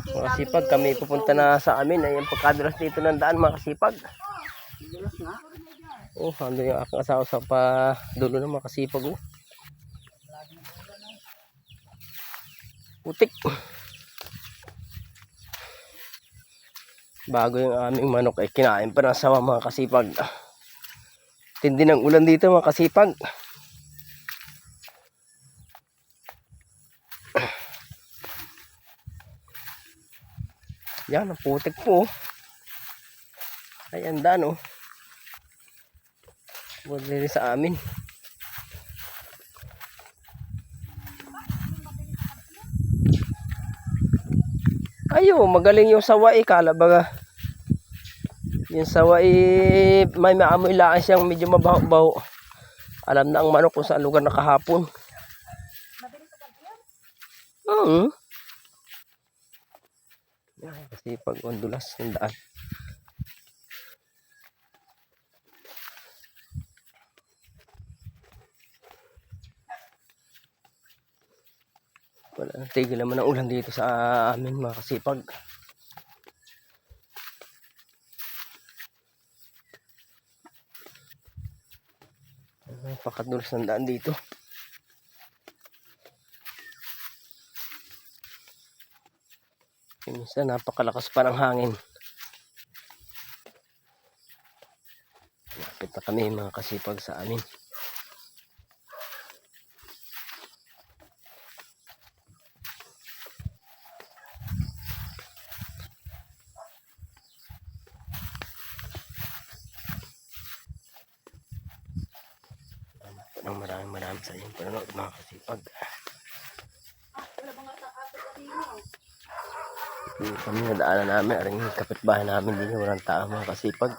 Mga kasipag, kami pupunta na sa amin. Ayan, pagkadulas dito ng daan, mga kasipag. Dulas nga. Oh, andun yung aking asawa sa pa dulo ng mga kasipag. Oh. Putik. Bago yung aming manok ay kinain pa ng asawa, mga kasipag. Tindi ng ulan dito, mga kasipag. Yan, ang putik po. Ay, anda, no. Buwan din sa amin. Ayo, magaling yung sawa eh. Kala baga yung sawa eh, may maamoy lang siyang medyo mabaho-baho. Alam na ang manok kung saan lugar nakahapon. Kasi pag ondulas ng daan. Wala nang tigil naman ang ulan dito sa amin, mga kasipag. Napakadulas ng daan dito. Minsan napakalakas pa ng hangin. Lapit na kami, mga kasipag, sa amin. Maraming sa inyong panonood, mga kasipag. Hindi kami nadaanan namin, aring kapitbahay namin din, walang tao, mga kasipag.